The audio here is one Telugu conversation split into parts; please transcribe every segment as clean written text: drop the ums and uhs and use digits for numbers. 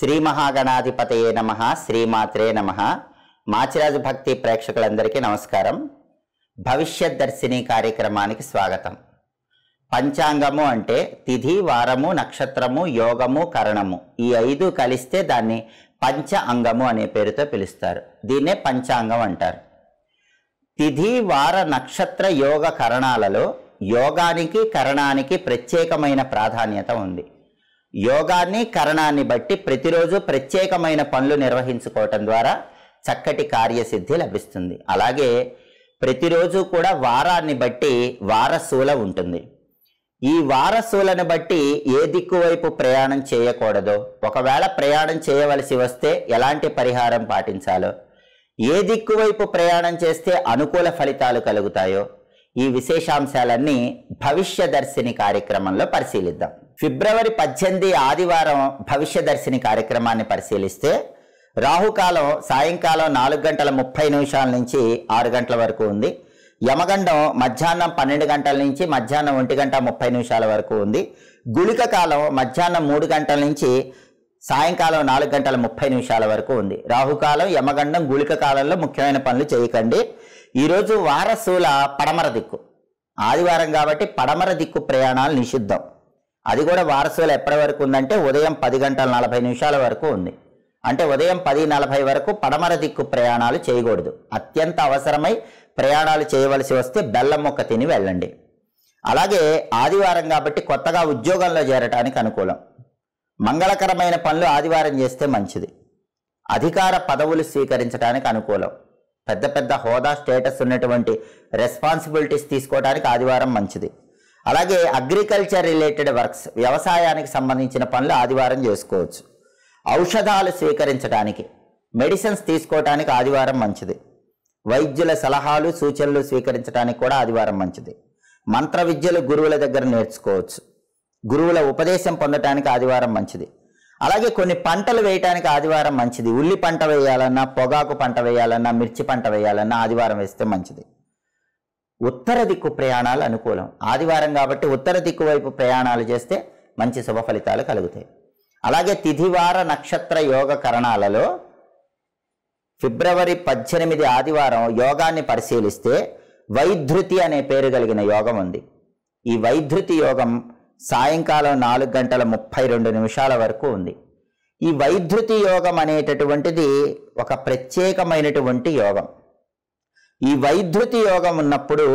శ్రీ మహాగణాధిపతయే నమః, శ్రీమాత్రే నమః. మాచిరాజు భక్తి ప్రేక్షకులందరికీ నమస్కారం. భవిష్యత్ దర్శిని కార్యక్రమానికి స్వాగతం. పంచాంగము అంటే తిథి, వారము, నక్షత్రము, యోగము, కరణము ఈ 5 కలిస్తే దాన్ని పంచ అంగము అనే పేరుతో పిలుస్తారు. దీన్నే పంచాంగం అంటారు. తిథి, వార, నక్షత్ర, యోగ, కరణాలలో యోగానికి కరణానికి ప్రత్యేకమైన ప్రాధాన్యత ఉంది. యోగాన్ని కరణాన్ని బట్టి ప్రతిరోజు ప్రత్యేకమైన పనులు నిర్వహించుకోవటం ద్వారా చక్కటి కార్యసిద్ధి లభిస్తుంది. అలాగే ప్రతిరోజు కూడా వారాన్ని బట్టి వారశూల ఉంటుంది. ఈ వారశూలను బట్టి ఏ దిక్కు వైపు ప్రయాణం చేయకూడదో, ఒకవేళ ప్రయాణం చేయవలసి వస్తే ఎలాంటి పరిహారం పాటించాలో, ఏ దిక్కు వైపు ప్రయాణం చేస్తే అనుకూల ఫలితాలు కలుగుతాయో, ఈ విశేషాంశాలన్నీ భవిష్యదర్శిని కార్యక్రమంలో పరిశీలిద్దాం. ఫిబ్రవరి 18 ఆదివారం భవిష్యదర్శిని కార్యక్రమాన్ని పరిశీలిస్తే రాహుకాలం సాయంకాలం 4:30 నుంచి 6 వరకు ఉంది. యమగండం మధ్యాహ్నం 12 గంటల నుంచి మధ్యాహ్నం 1:30 వరకు ఉంది. గుళిక కాలం మధ్యాహ్నం 3 గంటల నుంచి సాయంకాలం 4:30 వరకు ఉంది. రాహుకాలం, యమగండం, గుళిక కాలంలో ముఖ్యమైన పనులు చేయకండి. ఈరోజు వారశూల పడమర దిక్కు, ఆదివారం కాబట్టి పడమర దిక్కు ప్రయాణాలు నిషిద్ధం. అది కూడా వారశూల ఎప్పటి వరకు ఉందంటే ఉదయం 10:40 వరకు ఉంది. అంటే ఉదయం 10:40 వరకు పడమర దిక్కు ప్రయాణాలు చేయకూడదు. అత్యంత అవసరమై ప్రయాణాలు చేయవలసి వస్తే బెల్లం మొక్క తిని వెళ్ళండి. అలాగే ఆదివారం కాబట్టి కొత్తగా ఉద్యోగంలో చేరటానికి అనుకూలం. మంగళకరమైన పనులు ఆదివారం చేస్తే మంచిది. అధికార పదవులు స్వీకరించడానికి అనుకూలం. పెద్ద పెద్ద హోదా, స్టేటస్ ఉన్నటువంటి రెస్పాన్సిబిలిటీస్ తీసుకోవడానికి ఆదివారం మంచిది. అలాగే అగ్రికల్చర్ రిలేటెడ్ వర్క్స్, వ్యవసాయానికి సంబంధించిన పనులు ఆదివారం చేసుకోవచ్చు. ఔషధాలు స్వీకరించడానికి, మెడిసిన్స్ తీసుకోవడానికి ఆదివారం మంచిది. వైద్యుల సలహాలు, సూచనలు స్వీకరించడానికి కూడా ఆదివారం మంచిది. మంత్ర విద్యలు గురువుల దగ్గర నేర్చుకోవచ్చు. గురువుల ఉపదేశం పొందటానికి ఆదివారం మంచిది. అలాగే కొన్ని పంటలు వేయటానికి ఆదివారం మంచిది. ఉల్లి పంట వేయాలన్నా, పొగాకు పంట వేయాలన్నా, మిర్చి పంట వేయాలన్నా ఆదివారం వేస్తే మంచిది. ఉత్తర దిక్కు ప్రయాణాలు అనుకూలం. ఆదివారం కాబట్టి ఉత్తర దిక్కు వైపు ప్రయాణాలు చేస్తే మంచి శుభ ఫలితాలు కలుగుతాయి. అలాగే తిథివార, నక్షత్ర, యోగ, కరణాలలో ఫిబ్రవరి 18 ఆదివారం యోగాన్ని పరిశీలిస్తే వైధృతి అనే పేరు కలిగిన యోగం ఉంది. ఈ వైధృతి యోగం సాయంకాలం 4:32 వరకు ఉంది. ఈ వైధృతి యోగం అనేటటువంటిది ఒక ప్రత్యేకమైనటువంటి యోగం. ఈ వైధృతి యోగం ఉన్నప్పుడు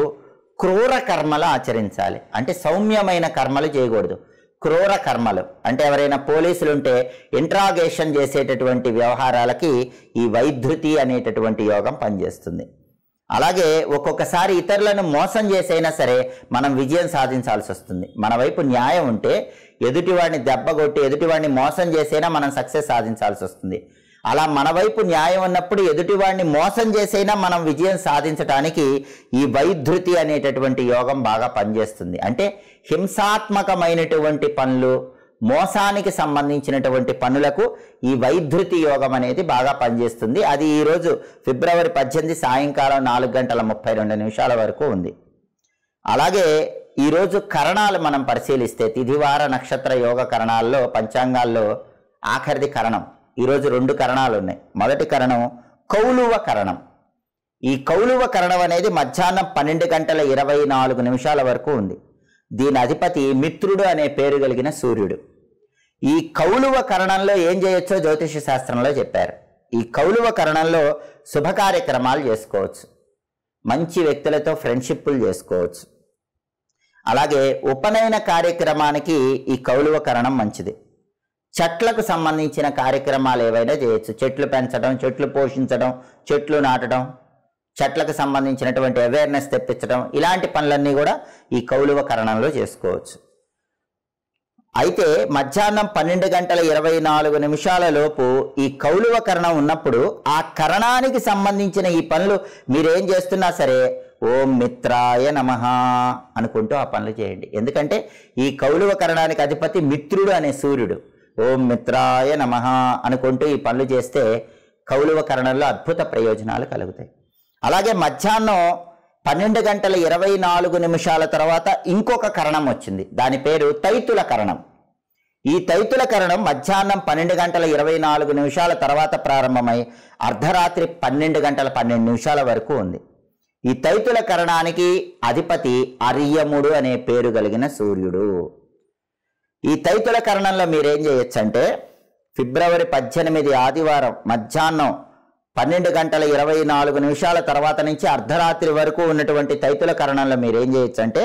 క్రూర కర్మలు ఆచరించాలి. అంటే సౌమ్యమైన కర్మలు చేయకూడదు. క్రూర కర్మలు అంటే ఎవరైనా పోలీసులు ఉంటే ఇంట్రాగేషన్ చేసేటటువంటి వ్యవహారాలకి ఈ వైధృతి అనేటటువంటి యోగం పనిచేస్తుంది. అలాగే ఒక్కొక్కసారి ఇతరులను మోసం చేసైనా సరే మనం విజయం సాధించాల్సి వస్తుంది. మన వైపు న్యాయం ఉంటే ఎదుటివాడిని దెబ్బగొట్టి ఎదుటివాడిని మోసం చేసైనా మనం సక్సెస్ సాధించాల్సి వస్తుంది. అలా మన వైపు న్యాయం ఉన్నప్పుడు ఎదుటివాడిని మోసం చేసైనా మనం విజయం సాధించడానికి ఈ వైధృతి అనేటటువంటి యోగం బాగా పనిచేస్తుంది. అంటే హింసాత్మకమైనటువంటి పనులు, మోసానికి సంబంధించినటువంటి పనులకు ఈ వైధృతి యోగం అనేది బాగా పనిచేస్తుంది. అది ఈరోజు ఫిబ్రవరి 18 సాయంకాలం 4:32 వరకు ఉంది. అలాగే ఈరోజు కరణాలు మనం పరిశీలిస్తే తిథివార, నక్షత్ర, యోగ కరణాల్లో పంచాంగాల్లో ఆఖరిది కరణం. ఈరోజు 2 కరణాలు ఉన్నాయి. మొదటి కరణం కౌలువ కరణం. ఈ కౌలువ కరణం అనేది మధ్యాహ్నం 12:24 వరకు ఉంది. దీని అధిపతి మిత్రుడు అనే పేరు కలిగిన సూర్యుడు. ఈ కౌలువ కరణంలో ఏం చేయొచ్చో జ్యోతిష శాస్త్రంలో చెప్పారు. ఈ కౌలువ కరణంలో శుభ కార్యక్రమాలు చేసుకోవచ్చు. మంచి వ్యక్తులతో ఫ్రెండ్షిప్లు చేసుకోవచ్చు. అలాగే ఉపనయన కార్యక్రమానికి ఈ కౌలువ కరణం మంచిది. చెట్లకు సంబంధించిన కార్యక్రమాలు ఏవైనా చేయొచ్చు. చెట్లు పెంచడం, చెట్లు పోషించడం, చెట్లు నాటడం, చెట్లకు సంబంధించినటువంటి అవేర్నెస్ తెప్పించడం, ఇలాంటి పనులన్నీ కూడా ఈ కౌలువ కరణంలో చేసుకోవచ్చు. అయితే మధ్యాహ్నం 12:24 లోపు ఈ కౌలువ కరణం ఉన్నప్పుడు ఆ కరణానికి సంబంధించిన ఈ పనులు మీరేం చేస్తున్నా సరే ఓం మిత్రాయ నమః అనుకుంటూ ఆ పనులు చేయండి. ఎందుకంటే ఈ కౌలువ కరణానికి అధిపతి మిత్రుడు అనే సూర్యుడు. ఓం మిత్రాయ నమః అనుకుంటూ ఈ పనులు చేస్తే కౌలువ కరణంలో అద్భుత ప్రయోజనాలు కలుగుతాయి. అలాగే మధ్యాహ్నం 12:24 తర్వాత ఇంకొక కరణం వచ్చింది. దాని పేరు తైతుల కరణం. ఈ తైతుల కరణం మధ్యాహ్నం 12:24 తర్వాత ప్రారంభమై అర్ధరాత్రి 12:12 వరకు ఉంది. ఈ తైతుల కరణానికి అధిపతి అర్యముడు అనే పేరు కలిగిన సూర్యుడు. ఈ తైతుల కరణంలో మీరేం చేయొచ్చంటే ఫిబ్రవరి 18 ఆదివారం మధ్యాహ్నం 12:24 తర్వాత నుంచి అర్ధరాత్రి వరకు ఉన్నటువంటి తైతుల కరణంలో మీరేం చేయొచ్చు అంటే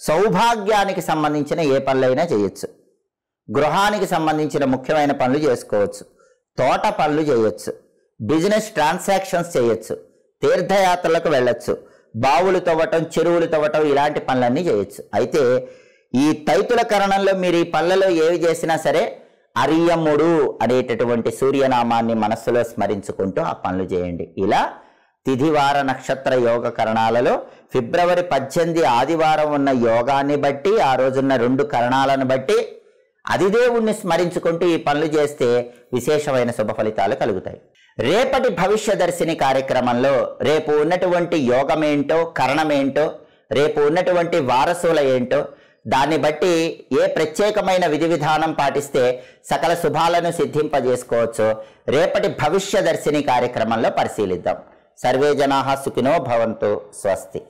సౌభాగ్యానికి సంబంధించిన ఏ పనులైనా చేయొచ్చు, గృహానికి సంబంధించిన ముఖ్యమైన పనులు చేసుకోవచ్చు, తోట పనులు చేయొచ్చు, బిజినెస్ ట్రాన్సాక్షన్స్ చేయొచ్చు, తీర్థయాత్రలకు వెళ్ళొచ్చు, బావులు తవ్వటం, చెరువులు తవ్వటం, ఇలాంటి పనులన్నీ చేయొచ్చు. అయితే ఈ తైతుల కరణంలో మీరు ఈ పనులలో ఏవి చేసినా సరే అర్యముడు అనేటటువంటి సూర్యనామాన్ని మనస్సులో స్మరించుకుంటూ ఆ పనులు చేయండి. ఇలా తిథివార నక్షత్ర యోగ కరణాలలో ఫిబ్రవరి 18 ఆదివారం ఉన్న యోగాన్ని బట్టి, ఆ రోజున్న 2 కరణాలను బట్టి అధిదేవుణ్ణి స్మరించుకుంటూ ఈ పనులు చేస్తే విశేషమైన శుభ ఫలితాలు కలుగుతాయి. రేపటి భవిష్యదర్శిని కార్యక్రమంలో రేపు ఉన్నటువంటి యోగమేంటో, కరణమేంటో, రేపు ఉన్నటువంటి వారసుల ఏంటో, దాన్ని బట్టి ఏ ప్రత్యేకమైన విధి విధానం పాటిస్తే సకల శుభాలను సిద్ధింపజేసుకోవచ్చో రేపటి భవిష్యదర్శిని కార్యక్రమంలో పరిశీలిద్దాం. సర్వే జనాః సుఖినో భవంతు. స్వస్తి.